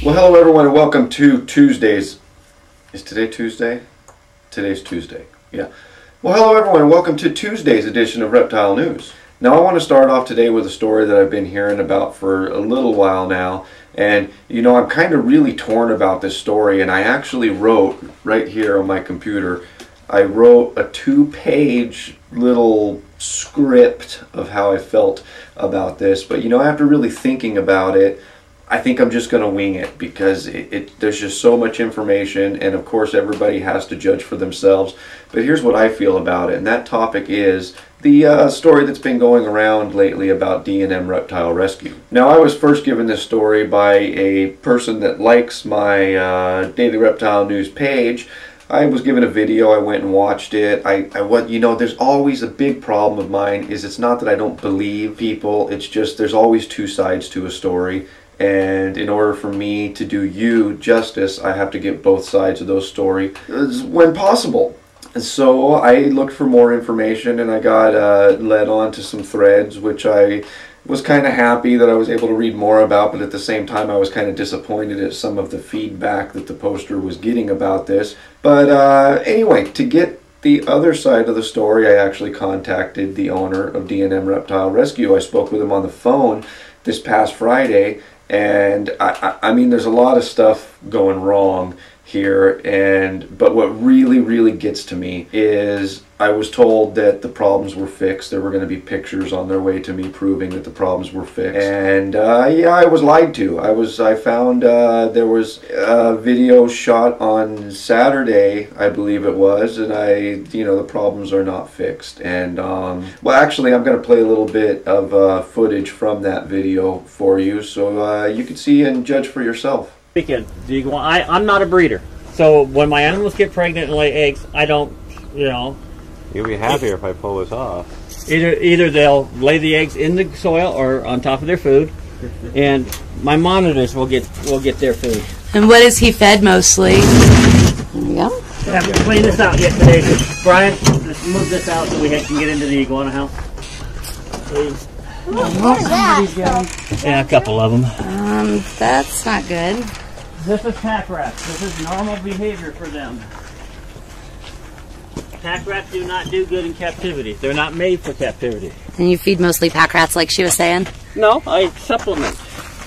Well, hello everyone and welcome to Tuesdays. Is today Tuesday? Today's Tuesday, yeah. Well, hello everyone and welcome to Tuesday's edition of Reptile News. Now I want to start off today with a story that I've been hearing about for a little while now. And you know, I'm kind of really torn about this story, and I actually wrote right here on my computer, I wrote a 2-page little script of how I felt about this. But you know, after really thinking about it, I think I'm just going to wing it because there's just so much information, and of course everybody has to judge for themselves. But here's what I feel about it, and that topic is the story that's been going around lately about DNM Reptile Rescue. Now, I was first given this story by a person that likes my Daily Reptile News page. I was given a video, I went and watched it. You know, there's always a big problem of mine is it's not that I don't believe people, it's just there's always two sides to a story. And in order for me to do you justice, I have to get both sides of those stories when possible. And so I looked for more information, and I got led on to some threads, which I was kind of happy that I was able to read more about, but at the same time I was kind of disappointed at some of the feedback that the poster was getting about this. But anyway, to get the other side of the story, I actually contacted the owner of DNM Reptile Rescue. I spoke with him on the phone this past Friday. And I mean, there's a lot of stuff going wrong here, but what really gets to me is I was told that the problems were fixed. There were going to be pictures on their way to me proving that the problems were fixed. And yeah, I was lied to. I found there was a video shot on Saturday, I believe it was, and you know, the problems are not fixed. And well, actually, I'm going to play a little bit of footage from that video for you, so you can see and judge for yourself. I'm not a breeder, so when my animals get pregnant and lay eggs, I don't, you know. You'll be happier if I pull this off. Either they'll lay the eggs in the soil or on top of their food, and my monitors will get their food. And what is he fed mostly? There we go. I haven't cleaned this out yet today. Brian, let's move this out so we can get into the iguana house. Please. What is that? Yeah, a couple of them. That's not good. This is pack rats. This is normal behavior for them. Pack rats do not do good in captivity. They're not made for captivity. And you feed mostly pack rats like she was saying? No, I supplement.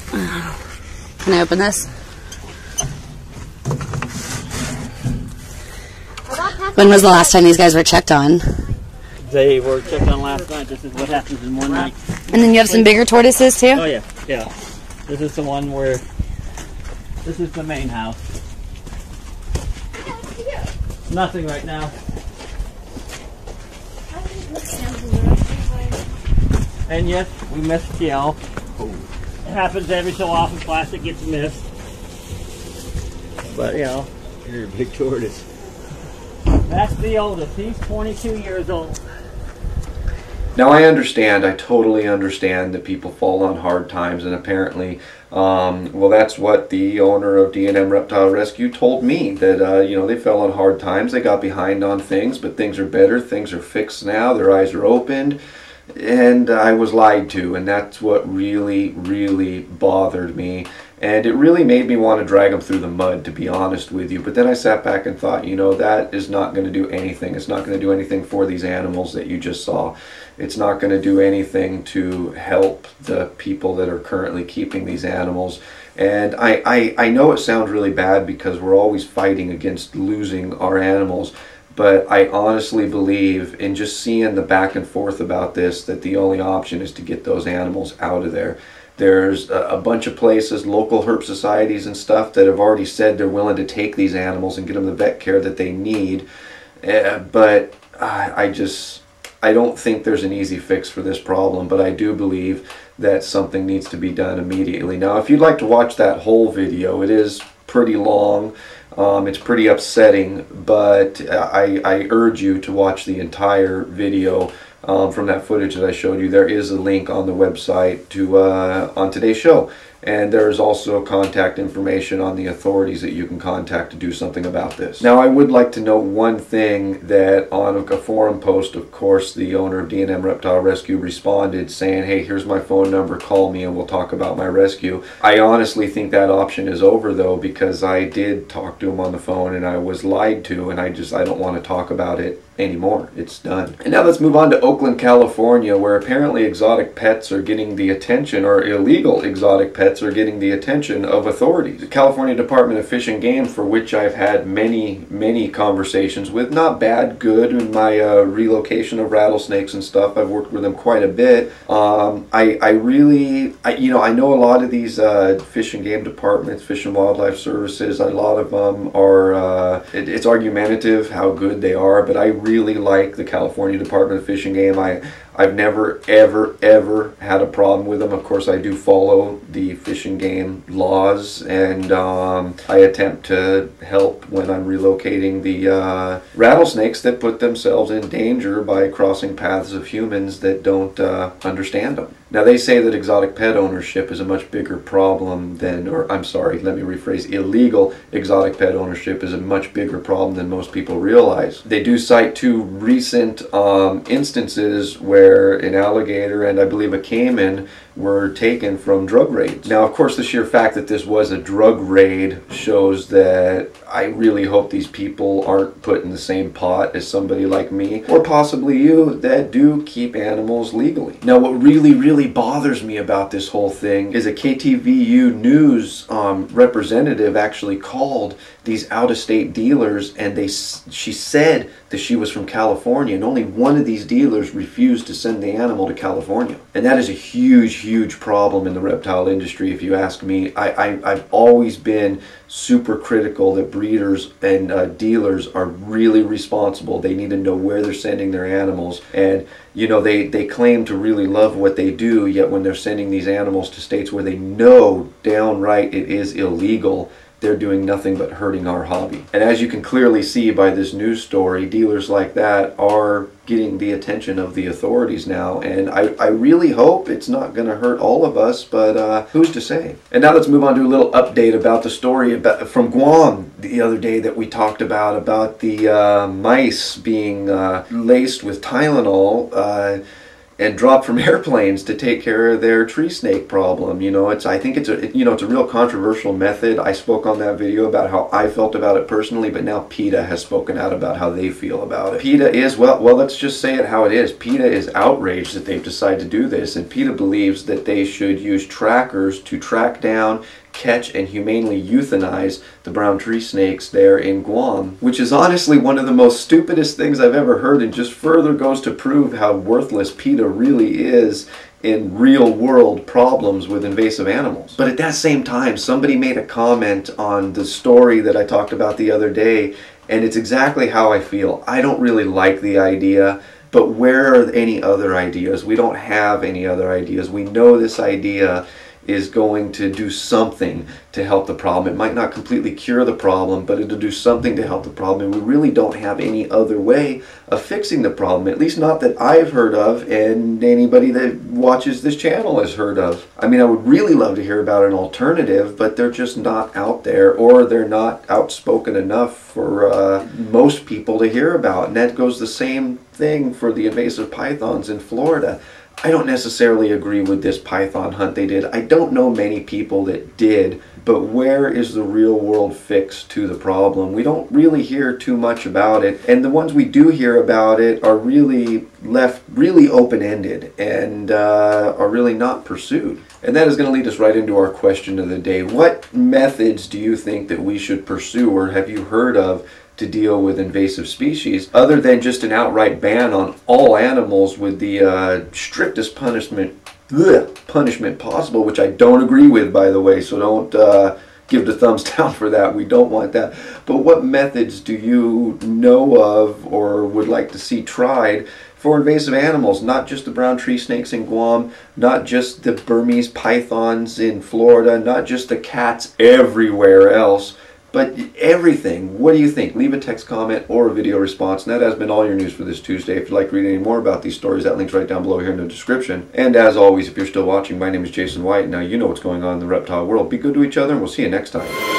Can I open this? When was the last time these guys were checked on? They were checked on last night. This is what happens in one night. And then you have some bigger tortoises too? Oh yeah, yeah. This is the one where, this is the main house. Nothing right now. And yes, we missed Kiel. It happens every so often, plastic gets missed. But you know. You're a big tortoise. That's the oldest. He's 22 years old. Now I understand, I totally understand that people fall on hard times, and apparently, well, that's what the owner of DNM Reptile Rescue told me, that, you know, they fell on hard times, they got behind on things, but things are better, things are fixed now, their eyes are opened, and I was lied to, and that's what really bothered me. And it really made me want to drag them through the mud, to be honest with you. But then I sat back and thought, you know, that is not going to do anything. It's not going to do anything for these animals that you just saw. It's not going to do anything to help the people that are currently keeping these animals. And I know it sounds really bad because we're always fighting against losing our animals. But I honestly believe, in just seeing the back and forth about this, that the only option is to get those animals out of there. There's a bunch of places, local herp societies and stuff, that have already said they're willing to take these animals and get them the vet care that they need. But I don't think there's an easy fix for this problem, but I do believe that something needs to be done immediately. Now, if you'd like to watch that whole video, it is pretty long. It's pretty upsetting, but I urge you to watch the entire video from that footage that I showed you. There is a link on the website to on today's show, And there's also contact information on the authorities that you can contact to do something about this. Now, I would like to note one thing, that on a forum post, of course, the owner of DNM Reptile Rescue responded saying, hey, here's my phone number, call me and we'll talk about my rescue. I honestly think that option is over though, because I did talk to him on the phone and I was lied to, and I don't want to talk about it anymore. It's done. And now let's move on to Oakland, California, where apparently exotic pets are getting the attention, or illegal exotic pets are getting the attention of authorities. The California Department of Fish and Game, for which I've had many conversations with, not bad, good, in my relocation of rattlesnakes and stuff. I've worked with them quite a bit. I know a lot of these fish and game departments, Fish and Wildlife Services, a lot of them are, it's argumentative how good they are, but I really like the California Department of Fish and Game. I've never ever had a problem with them. Of course, I do follow the fish and game laws, and I attempt to help when I'm relocating the rattlesnakes that put themselves in danger by crossing paths of humans that don't understand them. Now, they say that exotic pet ownership is a much bigger problem than, or I'm sorry, let me rephrase, illegal exotic pet ownership is a much bigger problem than most people realize. They do cite two recent instances where an alligator and I believe a caiman were taken from drug raids. Now, of course, the sheer fact that this was a drug raid shows that I really hope these people aren't put in the same pot as somebody like me, or possibly you, that do keep animals legally. Now, what really bothers me about this whole thing is a KTVU News representative actually called these out-of-state dealers, and she said that she was from California, and only one of these dealers refused to send the animal to California. And that is a huge problem in the reptile industry, if you ask me. I've always been super critical that breeders and dealers are really responsible. They need to know where they're sending their animals, and you know, they claim to really love what they do, yet when they're sending these animals to states where they know downright it is illegal, they're doing nothing but hurting our hobby. And as you can clearly see by this news story, dealers like that are getting the attention of the authorities now, and I really hope it's not going to hurt all of us, but who's to say? And now let's move on to a little update about the story from Guam the other day that we talked about the mice being laced with Tylenol and dropped from airplanes to take care of their tree snake problem. You know, I think it's a real controversial method. I spoke on that video about how I felt about it personally, but now PETA has spoken out about how they feel about it. PETA is, well, let's just say it how it is. PETA is outraged that they've decided to do this, and PETA believes that they should use trackers to track down, catch, and humanely euthanize the brown tree snakes there in Guam, which is honestly one of the most stupidest things I've ever heard, and just further goes to prove how worthless PETA really is in real world problems with invasive animals. But at that same time, somebody made a comment on the story that I talked about the other day, and it's exactly how I feel. I don't really like the idea, but where are any other ideas? We don't have any other ideas. We know this idea is going to do something to help the problem. It might not completely cure the problem, but it'll do something to help the problem, and we really don't have any other way of fixing the problem, at least not that I've heard of and anybody that watches this channel has heard of. I mean, I would really love to hear about an alternative, but they're just not out there, or they're not outspoken enough for most people to hear about. And that goes the same thing for the invasive pythons in Florida. I don't necessarily agree with this python hunt they did. I don't know many people that did, but where is the real world fix to the problem? We don't really hear too much about it, and the ones we do hear about it are really left really open-ended and are really not pursued. And that is going to lead us right into our question of the day. What methods do you think that we should pursue, or have you heard of, to deal with invasive species, other than just an outright ban on all animals with the strictest punishment possible, which I don't agree with, by the way, so don't give the thumbs down for that. We don't want that. But what methods do you know of or would like to see tried for invasive animals? Not just the brown tree snakes in Guam, not just the Burmese pythons in Florida, not just the cats everywhere else, But everything, what do you think? Leave a text comment or a video response. And that has been all your news for this Tuesday. If you'd like to read any more about these stories, that link's right down below here in the description. And as always, if you're still watching, my name is Jason White. Now you know what's going on in the reptile world. Be good to each other, and we'll see you next time.